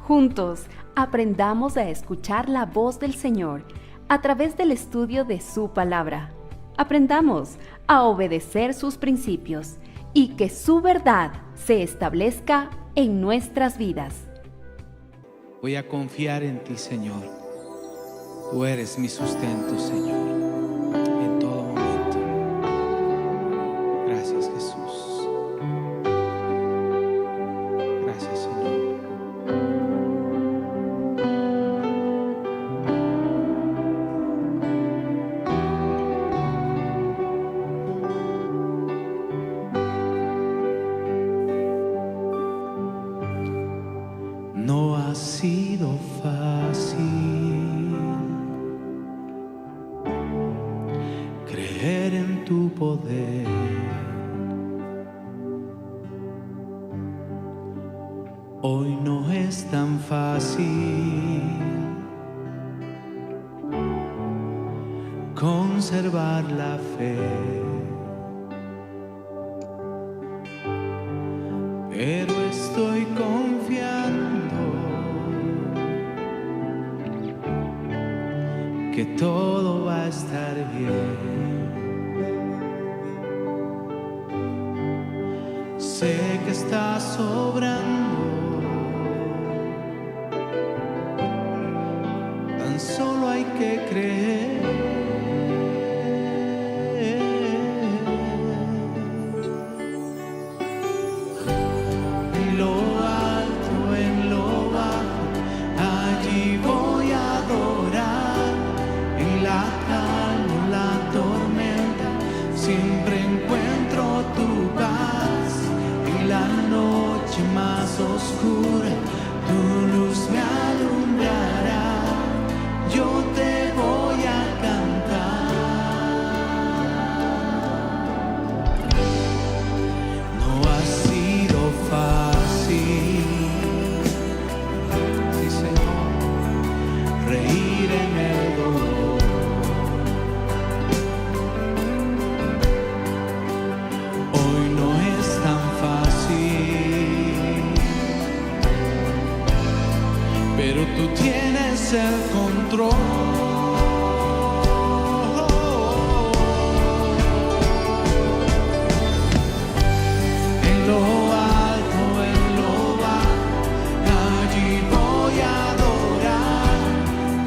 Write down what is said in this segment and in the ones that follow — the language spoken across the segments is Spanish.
Juntos, aprendamos a escuchar la voz del Señor a través del estudio de su palabra. Aprendamos a obedecer sus principios y que su verdad se establezca en nuestras vidas. Voy a confiar en ti, Señor. Tú eres mi sustento, Señor, en todo momento. Gracias, Jesús. Gracias, Señor. No ha sido fácil creer en tu poder. Hoy no es tan fácil conservar la fe, pero estoy confiando que todo va a estar bien. Sé que estás obrando, tan solo hay que creer. En lo alto, en lo bajo, allí voy a adorar. En la calma, en la tormenta, siempre encuentro tu paz. En la noche más oscura, tu luz me alumbrará. Yo te voy a cantar. No ha sido fácil, sí, Señor, reír en el dolor. Hoy no es tan fácil, pero tú tienes el control. En lo alto, en lo bajo, allí voy a adorar.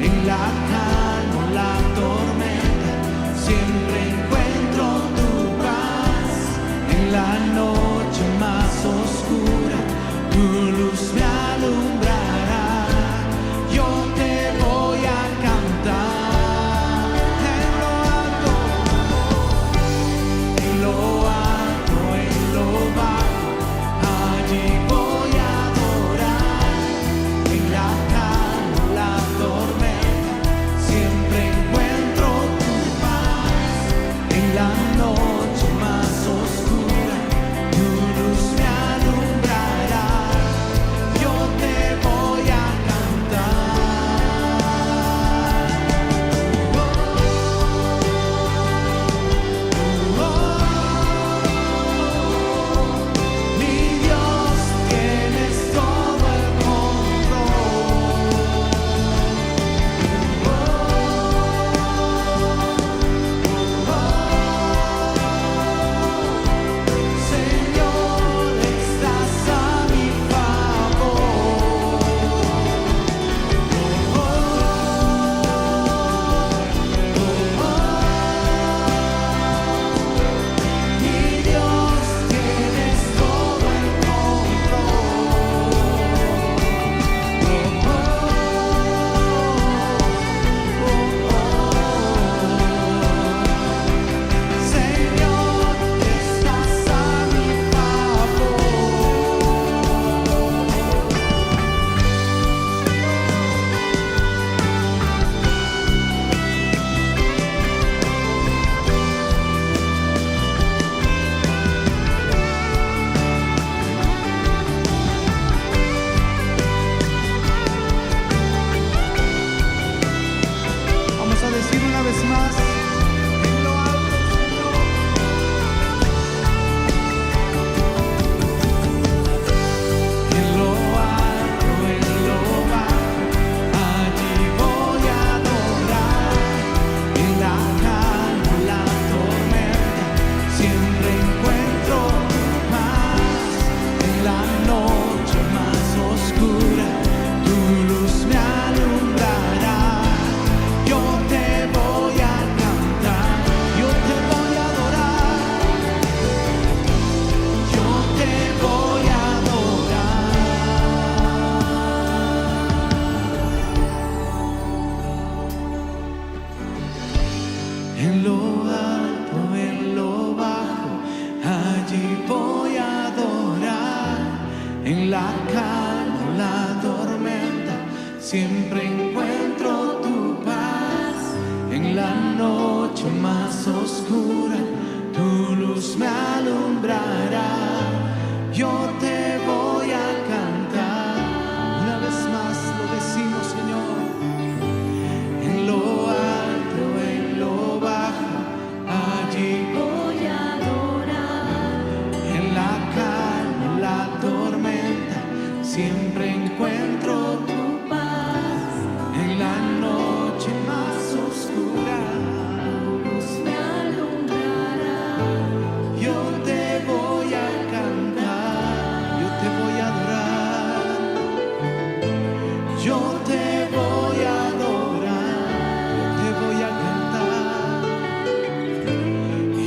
En la calma, la tormenta, siempre encuentro tu paz. En la noche más oscura, tu luz me alumbrará. Yo te voy a cantar. siempre encuentro tu paz. En la noche más oscura, tu luz me alumbrará. Yo te voy a cantar. Una vez más lo decimos, Señor. En lo alto, en lo bajo, allí voy a adorar. En la calma, la tormenta, siempre encuentro tu paz. En la noche más oscura, tu luz me alumbrará. Yo te voy a cantar, yo te voy a adorar. Yo te voy a adorar, yo te voy a cantar.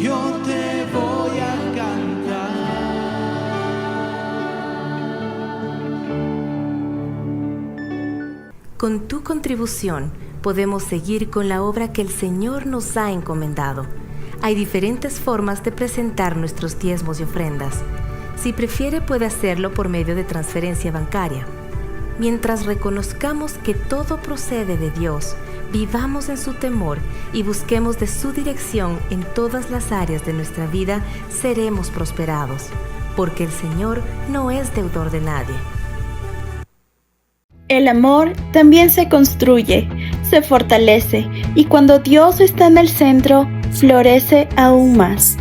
Yo te voy a cantar. Con tu contribución podemos seguir con la obra que el Señor nos ha encomendado. Hay diferentes formas de presentar nuestros diezmos y ofrendas. Si prefiere, puede hacerlo por medio de transferencia bancaria. Mientras reconozcamos que todo procede de Dios, vivamos en su temor y busquemos de su dirección en todas las áreas de nuestra vida, seremos prosperados, porque el Señor no es deudor de nadie. El amor también se construye, se fortalece y cuando Dios está en el centro, florece aún más.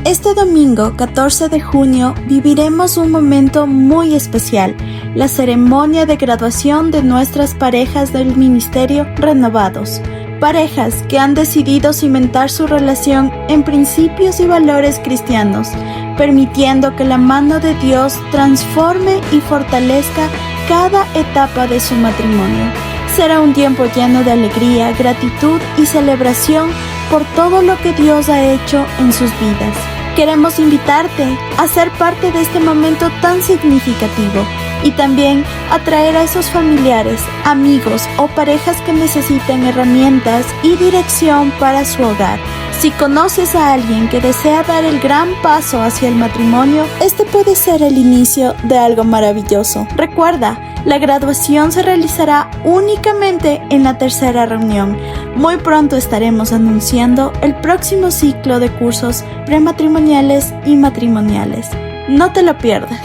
Este domingo, 14 de junio, viviremos un momento muy especial, la ceremonia de graduación de nuestras parejas del Ministerio Renovados. Parejas que han decidido cimentar su relación en principios y valores cristianos, permitiendo que la mano de Dios transforme y fortalezca cada etapa de su matrimonio. Será un tiempo lleno de alegría, gratitud y celebración por todo lo que Dios ha hecho en sus vidas. Queremos invitarte a ser parte de este momento tan significativo y también atraer a esos familiares, amigos o parejas que necesiten herramientas y dirección para su hogar. Si conoces a alguien que desea dar el gran paso hacia el matrimonio, este puede ser el inicio de algo maravilloso. Recuerda, la graduación se realizará únicamente en la tercera reunión. Muy pronto estaremos anunciando el próximo ciclo de cursos prematrimoniales y matrimoniales. No te lo pierdas.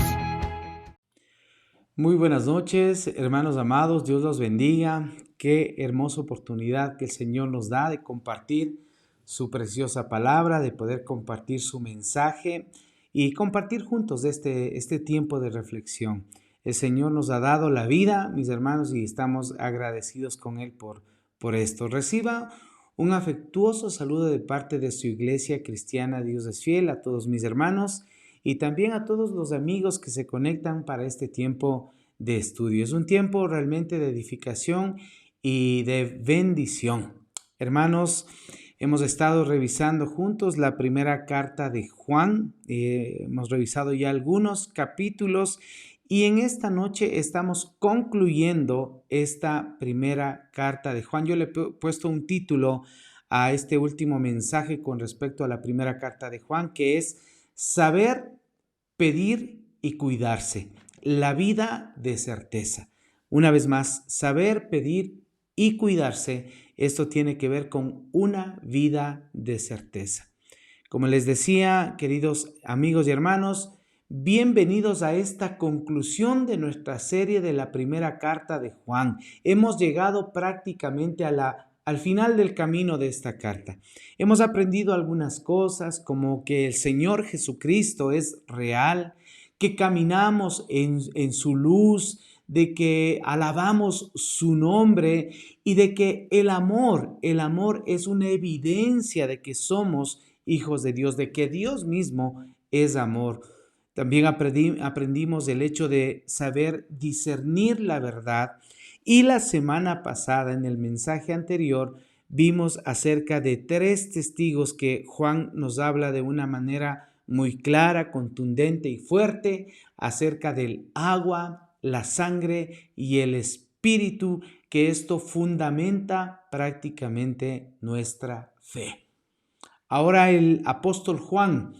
Muy buenas noches, hermanos amados, Dios los bendiga. Qué hermosa oportunidad que el Señor nos da de compartir su preciosa palabra, de poder compartir su mensaje y compartir juntos este tiempo de reflexión. El Señor nos ha dado la vida, mis hermanos, y estamos agradecidos con Él por esto. Reciba un afectuoso saludo de parte de su iglesia cristiana Dios es Fiel, a todos mis hermanos y también a todos los amigos que se conectan para este tiempo de estudio. Es un tiempo realmente de edificación y de bendición. Hermanos, hemos estado revisando juntos la primera carta de Juan. Hemos revisado ya algunos capítulos y en esta noche estamos concluyendo esta primera carta de Juan. Yo le he puesto un título a este último mensaje con respecto a la primera carta de Juan, que es Saber, Pedir y Cuidarse. La vida de certeza. Una vez más, saber, pedir y cuidarse. Esto tiene que ver con una vida de certeza. Como les decía, queridos amigos y hermanos, bienvenidos a esta conclusión de nuestra serie de la primera carta de Juan. Hemos llegado prácticamente al final del camino de esta carta. Hemos aprendido algunas cosas como que el Señor Jesucristo es real, que caminamos en su luz, de que alabamos su nombre y de que el amor es una evidencia de que somos hijos de Dios, de que Dios mismo es amor. También aprendimos el hecho de saber discernir la verdad y la semana pasada en el mensaje anterior vimos acerca de 3 testigos que Juan nos habla de una manera muy clara, contundente y fuerte acerca del agua, la sangre y el espíritu, que esto fundamenta prácticamente nuestra fe. Ahora el apóstol Juan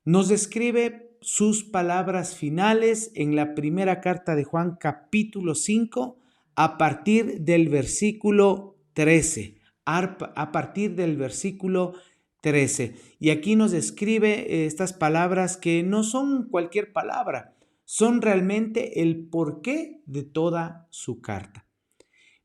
nos describe sus palabras finales en la primera carta de Juan, capítulo 5, a partir del versículo 13. A partir del versículo 13. Y aquí nos describe estas palabras que no son cualquier palabra, son realmente el porqué de toda su carta.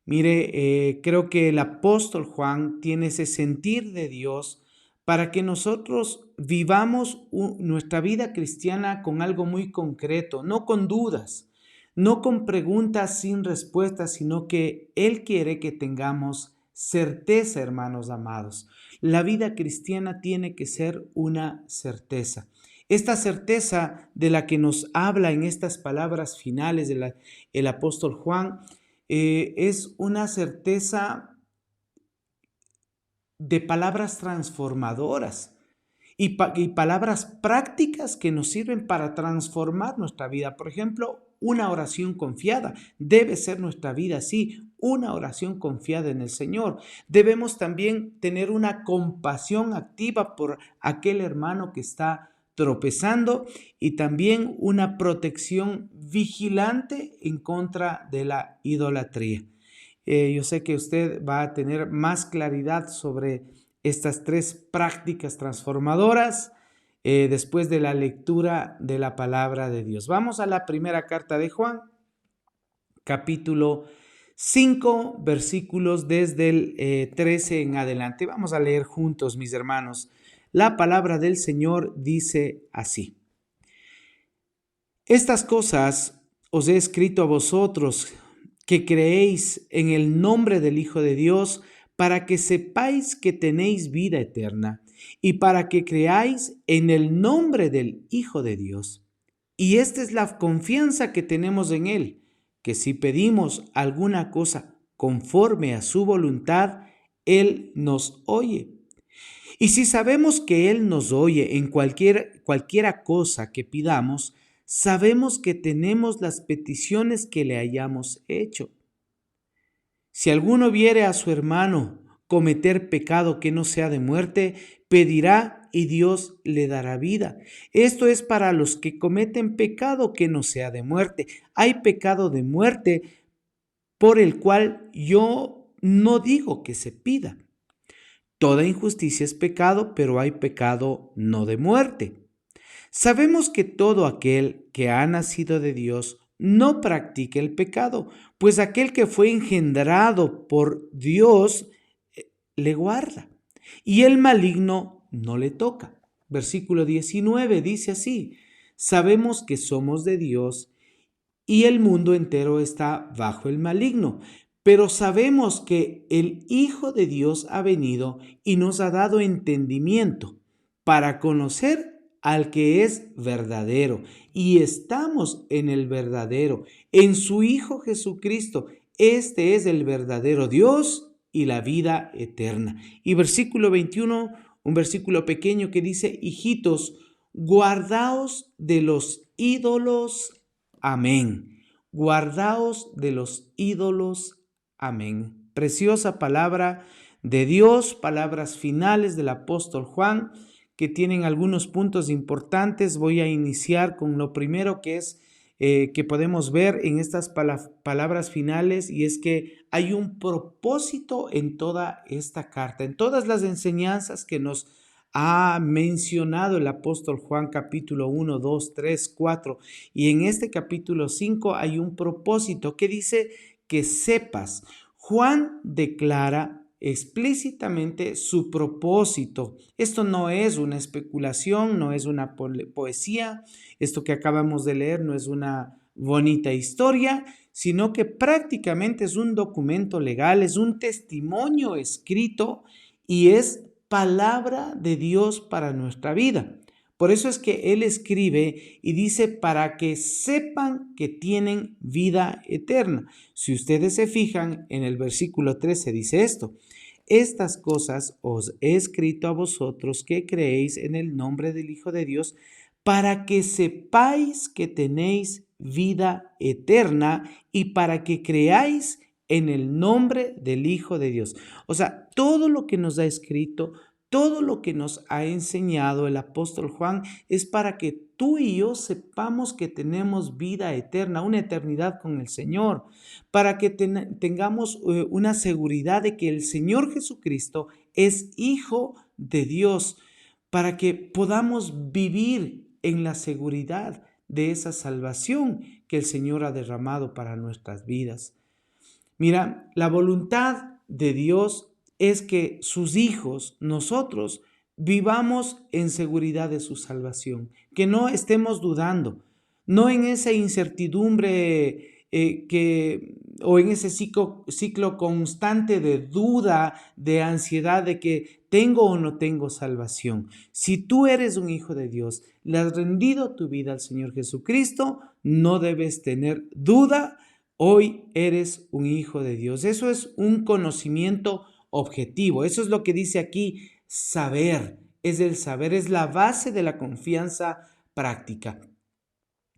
Mire, creo que el apóstol Juan tiene ese sentir de Dios para que nosotros vivamos nuestra vida cristiana con algo muy concreto, no con dudas, no con preguntas sin respuestas, sino que Él quiere que tengamos certeza, hermanos amados. La vida cristiana tiene que ser una certeza. Esta certeza de la que nos habla en estas palabras finales del apóstol Juan es una certeza de palabras transformadoras y palabras prácticas que nos sirven para transformar nuestra vida. Por ejemplo, una oración confiada. Debe ser nuestra vida así, una oración confiada en el Señor. Debemos también tener una compasión activa por aquel hermano que está tropezando y también una protección vigilante en contra de la idolatría. Yo sé que usted va a tener más claridad sobre estas tres prácticas transformadoras después de la lectura de la palabra de Dios. Vamos a la primera carta de Juan, capítulo 5, versículos desde el 13 en adelante. Vamos a leer juntos, mis hermanos. La palabra del Señor dice así: Estas cosas os he escrito a vosotros que creéis en el nombre del Hijo de Dios, para que sepáis que tenéis vida eterna, y para que creáis en el nombre del Hijo de Dios. Y esta es la confianza que tenemos en Él, que si pedimos alguna cosa conforme a su voluntad, Él nos oye. Y si sabemos que Él nos oye en cualquiera cosa que pidamos, sabemos que tenemos las peticiones que le hayamos hecho. Si alguno viere a su hermano cometer pecado que no sea de muerte, pedirá y Dios le dará vida. Esto es para los que cometen pecado que no sea de muerte. Hay pecado de muerte por el cual yo no digo que se pida. Toda injusticia es pecado, pero hay pecado no de muerte. Sabemos que todo aquel que ha nacido de Dios no practica el pecado, pues aquel que fue engendrado por Dios le guarda, y el maligno no le toca. Versículo 19 dice así: sabemos que somos de Dios y el mundo entero está bajo el maligno, pero sabemos que el Hijo de Dios ha venido y nos ha dado entendimiento para conocer al que es verdadero, y estamos en el verdadero, en su Hijo Jesucristo. Este es el verdadero Dios y la vida eterna. Y versículo 21, un versículo pequeño que dice: hijitos, guardaos de los ídolos. Amén. Guardaos de los ídolos. Amén. Preciosa palabra de Dios, palabras finales del apóstol Juan, que tienen algunos puntos importantes. Voy a iniciar con lo primero que es que podemos ver en estas palabras finales, y es que hay un propósito en toda esta carta, en todas las enseñanzas que nos ha mencionado el apóstol Juan, capítulo 1, 2, 3, 4, y en este capítulo 5 hay un propósito que dice que sepas. Juan declara explícitamente su propósito. Esto no es una especulación, no es una poesía, esto que acabamos de leer no es una bonita historia, sino que prácticamente es un documento legal, es un testimonio escrito y es palabra de Dios para nuestra vida. Por eso es que Él escribe y dice: para que sepan que tienen vida eterna. Si ustedes se fijan, en el versículo 13 dice esto: estas cosas os he escrito a vosotros que creéis en el nombre del Hijo de Dios, para que sepáis que tenéis vida eterna y para que creáis en el nombre del Hijo de Dios. O sea, todo lo que nos ha escrito, todo lo que nos ha enseñado el apóstol Juan es para que tú y yo sepamos que tenemos vida eterna, una eternidad con el Señor, para que tengamos una seguridad de que el Señor Jesucristo es Hijo de Dios, para que podamos vivir en la seguridad de esa salvación que el Señor ha derramado para nuestras vidas. Mira, la voluntad de Dios es que sus hijos, nosotros, vivamos en seguridad de su salvación, que no estemos dudando, no en esa incertidumbre o en ese ciclo constante de duda, de ansiedad de que tengo o no tengo salvación. Si tú eres un hijo de Dios, le has rendido tu vida al Señor Jesucristo, no debes tener duda. Hoy eres un hijo de Dios. Eso es un conocimiento objetivo. Eso es lo que dice aquí, saber. Es el saber, es la base de la confianza práctica.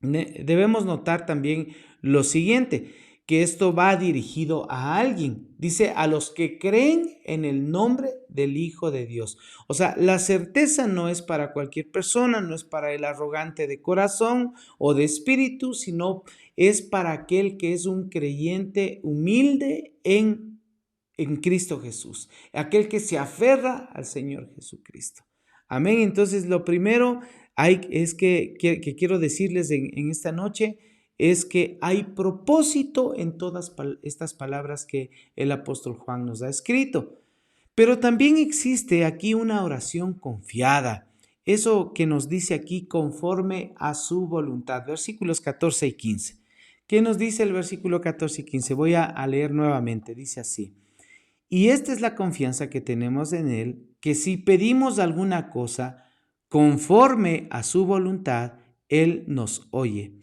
Debemos notar también lo siguiente, que esto va dirigido a alguien. Dice, a los que creen en el nombre del Hijo de Dios. O sea, la certeza no es para cualquier persona, no es para el arrogante de corazón o de espíritu, sino es para aquel que es un creyente humilde en Cristo Jesús, aquel que se aferra al Señor Jesucristo. Amén. Entonces, lo primero que quiero decirles en esta noche es que hay propósito en todas estas palabras que el apóstol Juan nos ha escrito. Pero también existe aquí una oración confiada. Eso que nos dice aquí, conforme a su voluntad. Versículos 14 y 15. ¿Qué nos dice el versículo 14 y 15? Voy a leer nuevamente. Dice así. Y esta es la confianza que tenemos en Él, que si pedimos alguna cosa conforme a su voluntad, Él nos oye.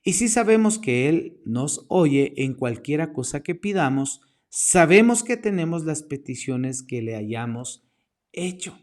Y si sabemos que Él nos oye en cualquiera cosa que pidamos, sabemos que tenemos las peticiones que le hayamos hecho.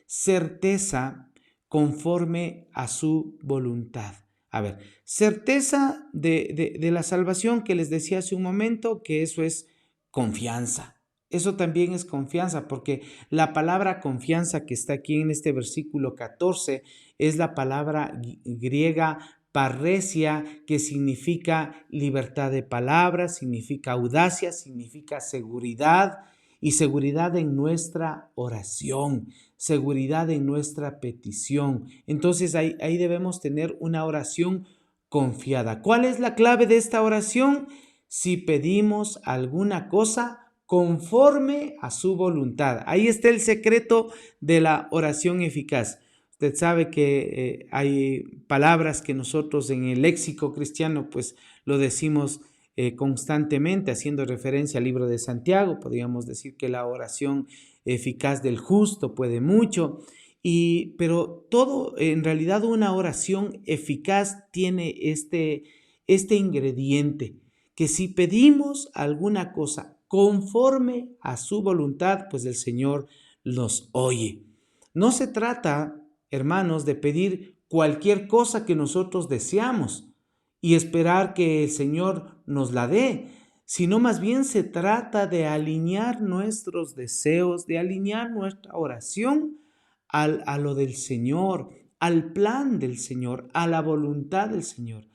Certeza conforme a su voluntad. A ver, certeza de la salvación que les decía hace un momento, que eso es confianza. Eso también es confianza, porque la palabra confianza que está aquí en este versículo 14 es la palabra griega parresia, que significa libertad de palabra, significa audacia, significa seguridad, y seguridad en nuestra oración, seguridad en nuestra petición. Entonces ahí debemos tener una oración confiada. ¿Cuál es la clave de esta oración? Si pedimos alguna cosa conforme a su voluntad. Ahí está el secreto de la oración eficaz. Usted sabe que hay palabras que nosotros en el léxico cristiano pues lo decimos constantemente, haciendo referencia al libro de Santiago. Podríamos decir que la oración eficaz del justo puede mucho, pero todo, en realidad una oración eficaz tiene este ingrediente, que si pedimos alguna cosa conforme a su voluntad, pues el Señor nos oye. No se trata, hermanos, de pedir cualquier cosa que nosotros deseamos y esperar que el Señor nos la dé, sino más bien se trata de alinear nuestros deseos, de alinear nuestra oración a lo del Señor, al plan del Señor, a la voluntad del Señor.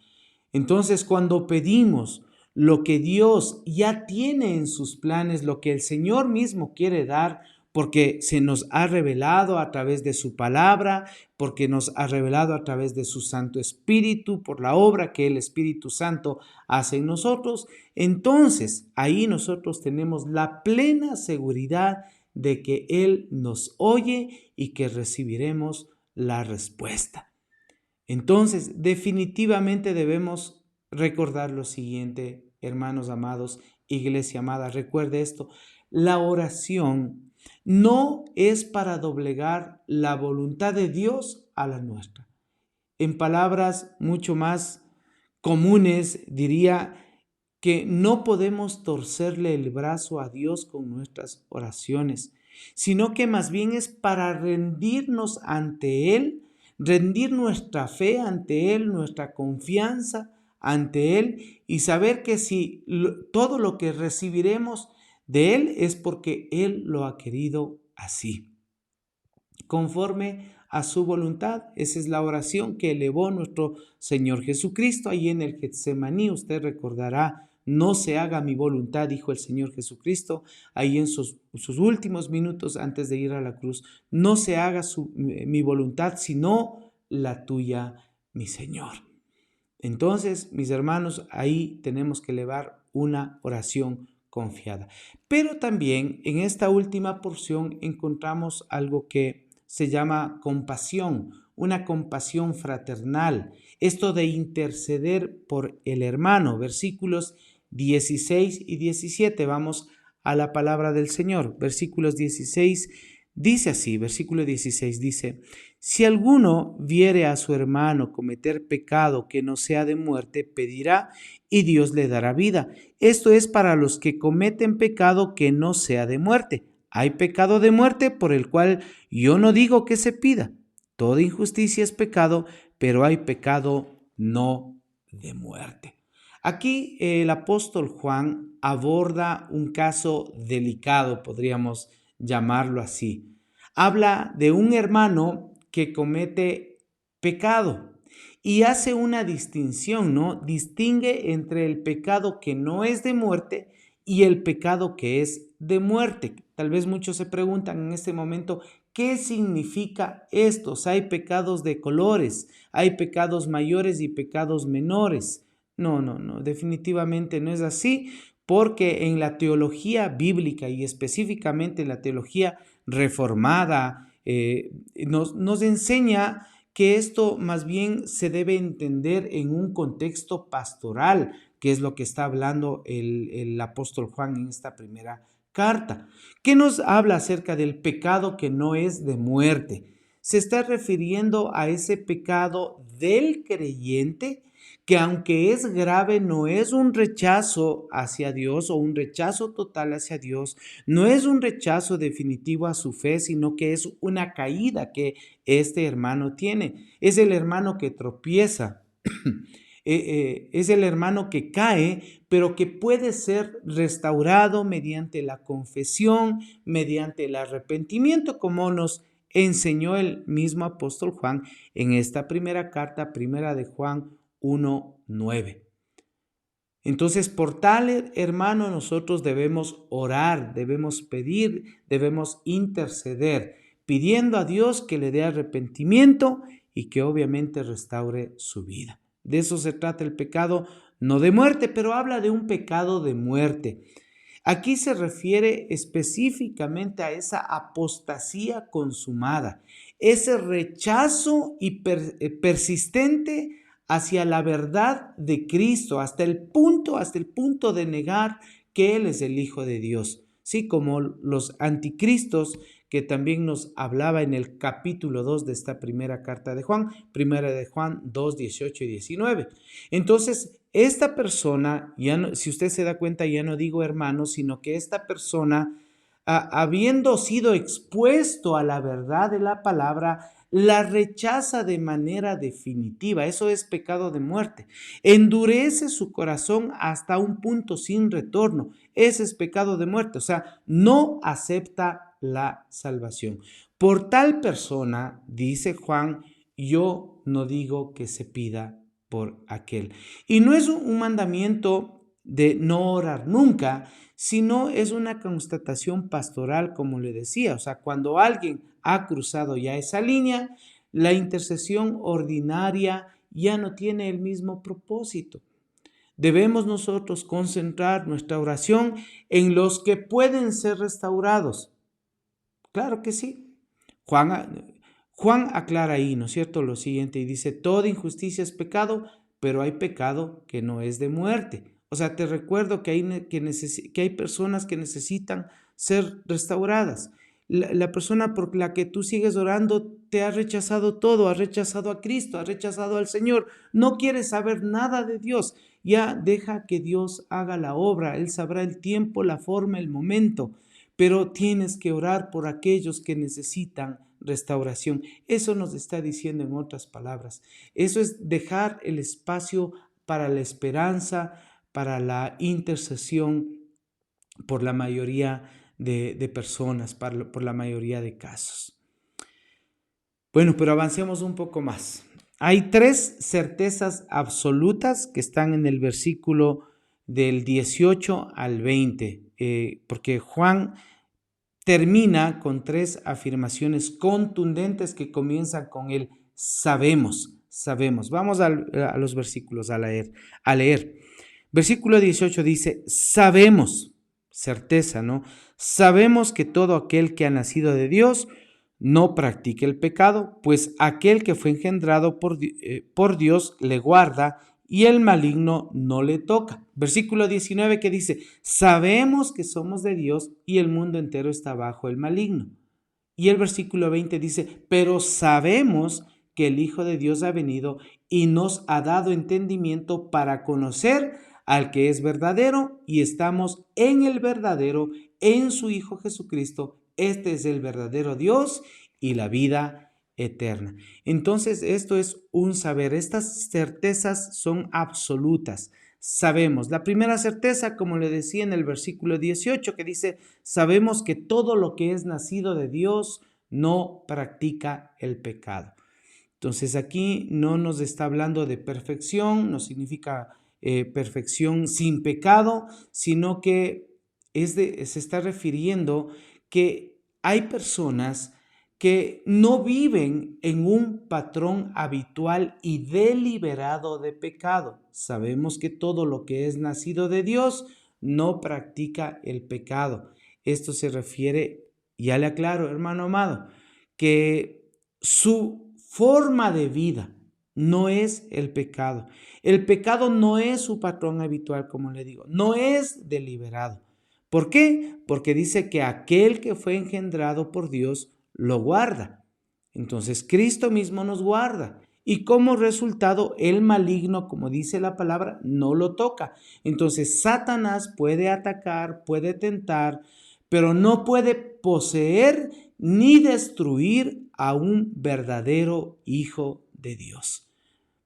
Entonces, cuando pedimos lo que Dios ya tiene en sus planes, lo que el Señor mismo quiere dar, porque se nos ha revelado a través de su palabra, porque nos ha revelado a través de su Santo Espíritu, por la obra que el Espíritu Santo hace en nosotros, entonces ahí nosotros tenemos la plena seguridad de que Él nos oye y que recibiremos la respuesta. Entonces, definitivamente debemos recordar lo siguiente, hermanos amados, iglesia amada, recuerde esto: la oración no es para doblegar la voluntad de Dios a la nuestra. En palabras mucho más comunes, diría que no podemos torcerle el brazo a Dios con nuestras oraciones, sino que más bien es para rendirnos ante Él, rendir nuestra fe ante Él, nuestra confianza ante Él, y saber que si todo lo que recibiremos de Él es porque Él lo ha querido así, conforme a su voluntad. Esa es la oración que elevó nuestro Señor Jesucristo ahí en el Getsemaní. Usted recordará, no se haga mi voluntad, dijo el Señor Jesucristo ahí en sus últimos minutos antes de ir a la cruz. No se haga mi voluntad, sino la tuya, mi Señor. Entonces, mis hermanos, ahí tenemos que elevar una oración confiada. Pero también en esta última porción encontramos algo que se llama compasión, una compasión fraternal. Esto de interceder por el hermano, versículos 16 y 17. Vamos a la palabra del Señor. Versículos 16 dice así, versículo 16 dice: si alguno viere a su hermano cometer pecado que no sea de muerte, pedirá y Dios le dará vida. Esto es para los que cometen pecado que no sea de muerte. Hay pecado de muerte por el cual yo no digo que se pida. Toda injusticia es pecado, pero hay pecado no de muerte. Aquí el apóstol Juan aborda un caso delicado, podríamos llamarlo así. Habla de un hermano que comete pecado y hace una distinción, ¿no? Distingue entre el pecado que no es de muerte y el pecado que es de muerte. Tal vez muchos se preguntan en este momento, ¿qué significa esto? O sea, hay pecados de colores, hay pecados mayores y pecados menores. No, definitivamente no es así, porque en la teología bíblica y específicamente en la teología reformada nos enseña que esto más bien se debe entender en un contexto pastoral, que es lo que está hablando el apóstol Juan en esta primera carta. ¿Qué nos habla acerca del pecado que no es de muerte? Se está refiriendo a ese pecado del creyente que, aunque es grave, no es un rechazo hacia Dios o un rechazo total hacia Dios, no es un rechazo definitivo a su fe, sino que es una caída que este hermano tiene. Es el hermano que tropieza, es el hermano que cae, pero que puede ser restaurado mediante la confesión, mediante el arrepentimiento, como nos enseñó el mismo apóstol Juan en esta primera carta, primera de Juan 1:9. Entonces, por tal hermano nosotros debemos orar, debemos pedir, debemos interceder, pidiendo a Dios que le dé arrepentimiento y que obviamente restaure su vida. De eso se trata el pecado, no de muerte, pero habla de un pecado de muerte. Aquí se refiere específicamente a esa apostasía consumada, ese rechazo persistente hacia la verdad de Cristo, hasta el punto de negar que Él es el Hijo de Dios. Sí, como los anticristos que también nos hablaba en el capítulo 2 de esta primera carta de Juan, primera de Juan 2, 18 y 19. Entonces, esta persona, ya no, si usted se da cuenta, ya no digo hermano, sino que esta persona, habiendo sido expuesto a la verdad de la palabra, la rechaza de manera definitiva. Eso es pecado de muerte. Endurece su corazón hasta un punto sin retorno. Ese es pecado de muerte. O sea, no acepta la salvación. Por tal persona, dice Juan, yo no digo que se pida por aquel. Y no es un mandamiento de no orar nunca, sino es una constatación pastoral, como le decía. O sea, cuando alguien ha cruzado ya esa línea, la intercesión ordinaria ya no tiene el mismo propósito. Debemos nosotros concentrar nuestra oración en los que pueden ser restaurados. Claro que sí. Juan aclara ahí, ¿no es cierto?, lo siguiente, y dice: toda injusticia es pecado, pero hay pecado que no es de muerte. O sea, te recuerdo que hay personas que necesitan ser restauradas. La persona por la que tú sigues orando te ha rechazado todo, ha rechazado a Cristo, ha rechazado al Señor, no quiere saber nada de Dios. Ya deja que Dios haga la obra, Él sabrá el tiempo, la forma, el momento, pero tienes que orar por aquellos que necesitan restauración. Eso nos está diciendo en otras palabras. Eso es dejar el espacio para la esperanza, para la intercesión por la mayoría de personas, por la mayoría de casos. Bueno, pero avancemos un poco más. Hay 3 certezas absolutas que están en el versículo del 18 al 20, porque Juan termina con 3 afirmaciones contundentes que comienzan con el sabemos. Vamos a los versículos a leer. Versículo 18 dice, sabemos, certeza, ¿no? Sabemos que todo aquel que ha nacido de Dios no practica el pecado, pues aquel que fue engendrado por Dios le guarda y el maligno no le toca. Versículo 19 que dice, sabemos que somos de Dios y el mundo entero está bajo el maligno. Y el versículo 20 dice, pero sabemos que el Hijo de Dios ha venido y nos ha dado entendimiento para conocer al que es verdadero, y estamos en el verdadero, en su Hijo Jesucristo. Este es el verdadero Dios y la vida eterna. Entonces, esto es un saber. Estas certezas son absolutas. Sabemos. La primera certeza, como le decía en el versículo 18, que dice, sabemos que todo lo que es nacido de Dios no practica el pecado. Entonces, aquí no nos está hablando de perfección, no significa perfección sin pecado, sino que se está refiriendo que hay personas que no viven en un patrón habitual y deliberado de pecado. Sabemos que todo lo que es nacido de Dios no practica el pecado. Esto se refiere, ya le aclaro, hermano amado, que su forma de vida no es el pecado. El pecado no es su patrón habitual, como le digo, no es deliberado. ¿Por qué? Porque dice que aquel que fue engendrado por Dios lo guarda. Entonces Cristo mismo nos guarda. Y como resultado, el maligno, como dice la palabra, no lo toca. Entonces Satanás puede atacar, puede tentar, pero no puede poseer ni destruir a un verdadero hijo de Dios.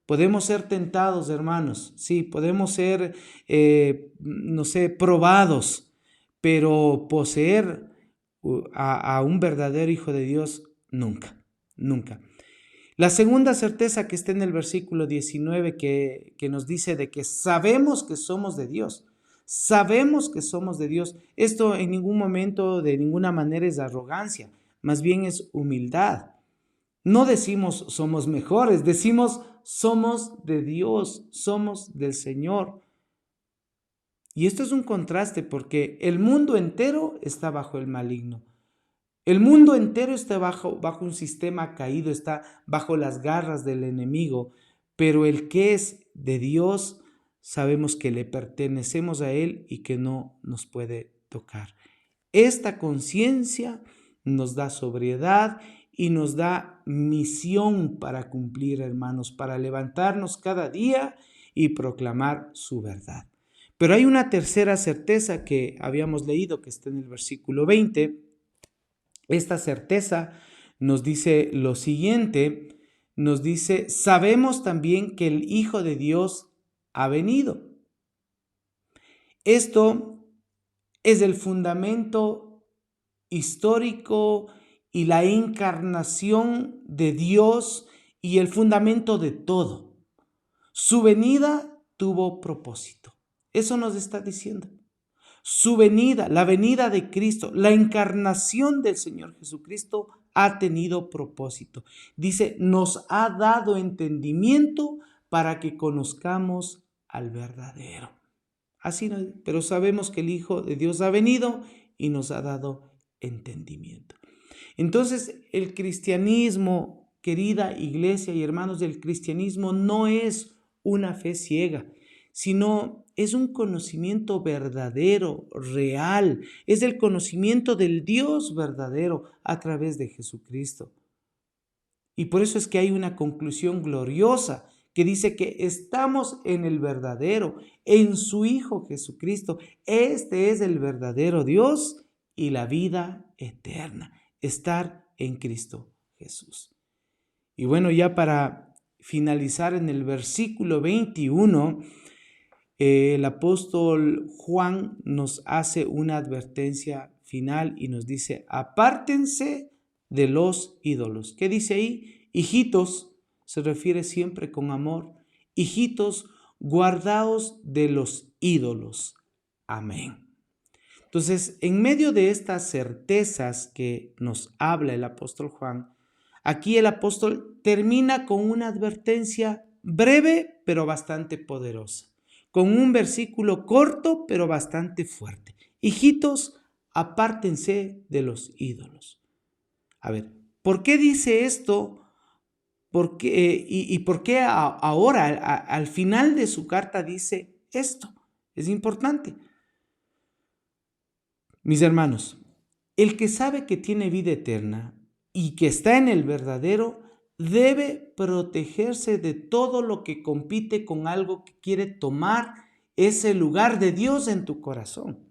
Podemos ser tentados, hermanos, sí, podemos ser, probados, pero poseer a un verdadero hijo de Dios, nunca, nunca. La segunda certeza que está en el versículo 19 que nos dice de que sabemos que somos de Dios. Sabemos que somos de Dios. Esto en ningún momento, de ninguna manera es arrogancia, más bien es humildad. No decimos somos mejores, decimos somos de Dios, somos del Señor. Y esto es un contraste porque el mundo entero está bajo el maligno. El mundo entero está bajo un sistema caído, está bajo las garras del enemigo, pero el que es de Dios, sabemos que le pertenecemos a Él y que no nos puede tocar. Esta conciencia nos da sobriedad y nos da misión para cumplir, hermanos, para levantarnos cada día y proclamar su verdad. Pero hay una tercera certeza que habíamos leído, que está en el versículo 20. Esta certeza nos dice lo siguiente, nos dice, sabemos también que el Hijo de Dios ha venido. Esto es el fundamento histórico y la encarnación de Dios y el fundamento de todo. Su venida tuvo propósito. Eso nos está diciendo. Su venida, la venida de Cristo, la encarnación del Señor Jesucristo ha tenido propósito. Dice, nos ha dado entendimiento para que conozcamos al verdadero. Así no, pero sabemos que el Hijo de Dios ha venido y nos ha dado entendimiento. Entonces, el cristianismo, querida iglesia y hermanos del cristianismo, no es una fe ciega, sino es un conocimiento verdadero, real. Es el conocimiento del Dios verdadero a través de Jesucristo. Y por eso es que hay una conclusión gloriosa que dice que estamos en el verdadero, en su Hijo Jesucristo. Este es el verdadero Dios y la vida eterna, estar en Cristo Jesús. Y bueno, ya para finalizar en el versículo 21, el apóstol Juan nos hace una advertencia final y nos dice, apártense de los ídolos. ¿Qué dice ahí? Hijitos se refiere siempre con amor. Hijitos, guardaos de los ídolos. Amén. Entonces, en medio de estas certezas que nos habla el apóstol Juan, aquí el apóstol termina con una advertencia breve pero bastante poderosa, con un versículo corto pero bastante fuerte. Hijitos, apártense de los ídolos. A ver, ¿por qué dice esto? ¿Por qué ahora, al final de su carta, dice esto? Es importante. Mis hermanos, el que sabe que tiene vida eterna y que está en el verdadero, debe protegerse de todo lo que compite con algo que quiere tomar ese lugar de Dios en tu corazón.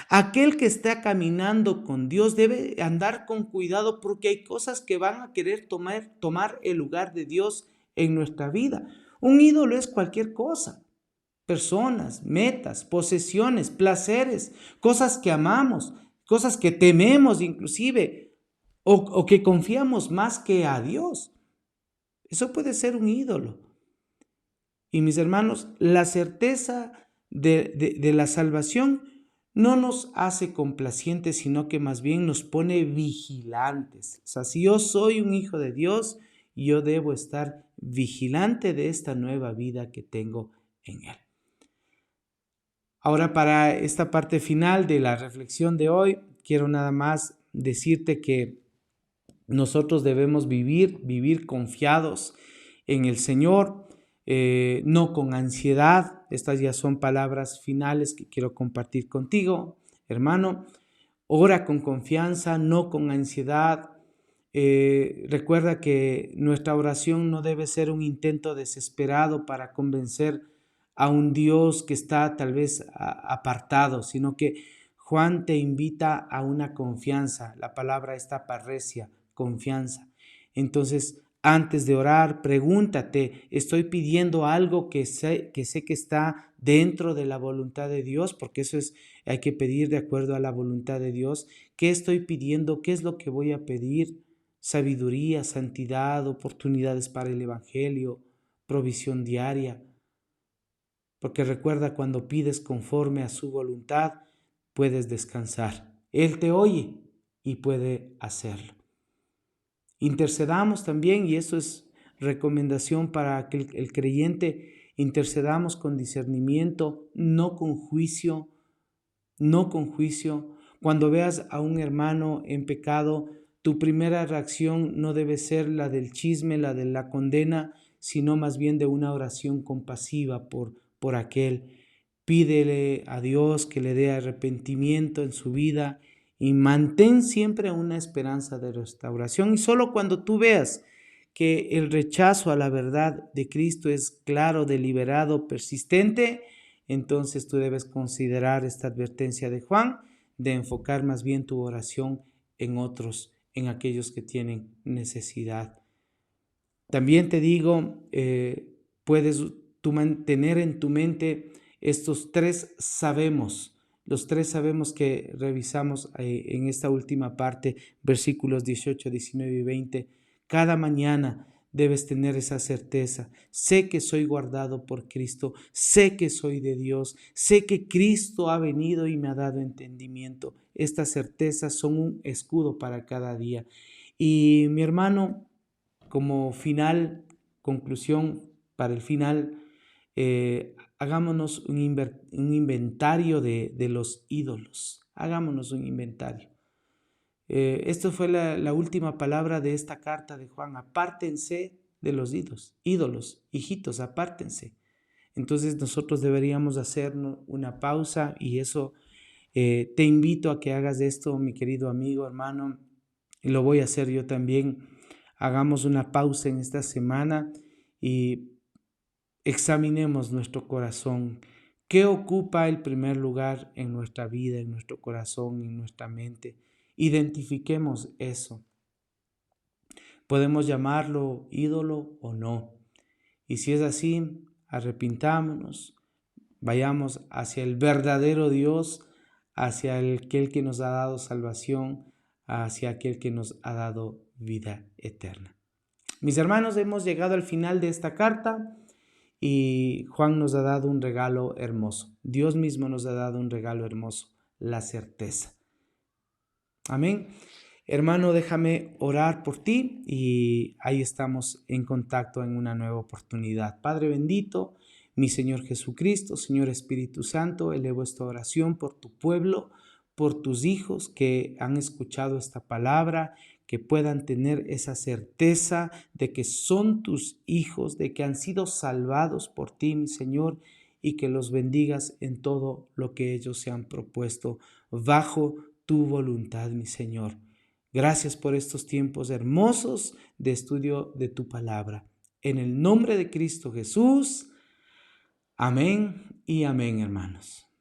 Aquel que está caminando con Dios debe andar con cuidado porque hay cosas que van a querer tomar el lugar de Dios en nuestra vida. Un ídolo es cualquier cosa. Personas, metas, posesiones, placeres, cosas que amamos, cosas que tememos inclusive, o que confiamos más que a Dios. Eso puede ser un ídolo. Y mis hermanos, la certeza de la salvación no nos hace complacientes, sino que más bien nos pone vigilantes. O sea, si yo soy un hijo de Dios, yo debo estar vigilante de esta nueva vida que tengo en Él. Ahora, para esta parte final de la reflexión de hoy, quiero nada más decirte que nosotros debemos vivir confiados en el Señor, no con ansiedad. Estas ya son palabras finales que quiero compartir contigo, hermano. Ora con confianza, no con ansiedad. Recuerda que nuestra oración no debe ser un intento desesperado para convencer a un Dios que está tal vez apartado, sino que Juan te invita a una confianza. La palabra está parresia, confianza. Entonces, antes de orar, pregúntate, ¿estoy pidiendo algo que sé que está dentro de la voluntad de Dios? Porque hay que pedir de acuerdo a la voluntad de Dios. ¿Qué estoy pidiendo? ¿Qué es lo que voy a pedir? Sabiduría, santidad, oportunidades para el evangelio, provisión diaria. Porque recuerda, cuando pides conforme a su voluntad, puedes descansar. Él te oye y puede hacerlo. Intercedamos también, y eso es recomendación para que el creyente, intercedamos con discernimiento, no con juicio, no con juicio. Cuando veas a un hermano en pecado, tu primera reacción no debe ser la del chisme, la de la condena, sino más bien de una oración compasiva por aquel. Pídele a Dios que le dé arrepentimiento en su vida y mantén siempre una esperanza de restauración. Y solo cuando tú veas que el rechazo a la verdad de Cristo es claro, deliberado, persistente, entonces tú debes considerar esta advertencia de Juan de enfocar más bien tu oración en otros, en aquellos que tienen necesidad. También te digo, puedes tú mantener en tu mente estos 3 sabemos. Los 3 sabemos que revisamos en esta última parte, versículos 18, 19 y 20. Cada mañana debes tener esa certeza. Sé que soy guardado por Cristo, sé que soy de Dios, sé que Cristo ha venido y me ha dado entendimiento. Estas certezas son un escudo para cada día. Y mi hermano, como conclusión para el final, hagámonos un inventario de los ídolos. Hagámonos un inventario. Esto fue la última palabra de esta carta de Juan. Apártense de los ídolos, hijitos, apártense. Entonces nosotros deberíamos hacer una pausa y eso te invito a que hagas esto, mi querido amigo, hermano, y lo voy a hacer yo también. Hagamos una pausa en esta semana y examinemos nuestro corazón. ¿Qué ocupa el primer lugar en nuestra vida, en nuestro corazón, en nuestra mente? Identifiquemos eso. Podemos llamarlo ídolo o no. Y si es así, arrepintámonos, vayamos hacia el verdadero Dios, hacia aquel que nos ha dado salvación, hacia aquel que nos ha dado vida eterna. Mis hermanos, hemos llegado al final de esta carta y Juan nos ha dado un regalo hermoso. Dios mismo nos ha dado un regalo hermoso, la certeza. Amén. Hermano, déjame orar por ti y ahí estamos en contacto en una nueva oportunidad. Padre bendito, mi Señor Jesucristo, Señor Espíritu Santo, elevo esta oración por tu pueblo, por tus hijos que han escuchado esta palabra, que puedan tener esa certeza de que son tus hijos, de que han sido salvados por ti, mi Señor, y que los bendigas en todo lo que ellos se han propuesto bajo tu voluntad, mi Señor. Gracias por estos tiempos hermosos de estudio de tu palabra. En el nombre de Cristo Jesús. Amén y amén, hermanos.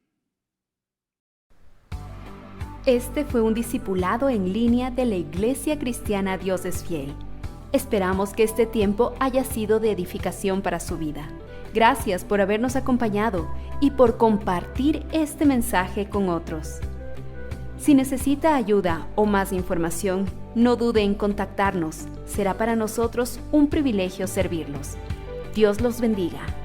Este fue un discipulado en línea de la Iglesia Cristiana Dios es Fiel. Esperamos que este tiempo haya sido de edificación para su vida. Gracias por habernos acompañado y por compartir este mensaje con otros. Si necesita ayuda o más información, no dude en contactarnos. Será para nosotros un privilegio servirlos. Dios los bendiga.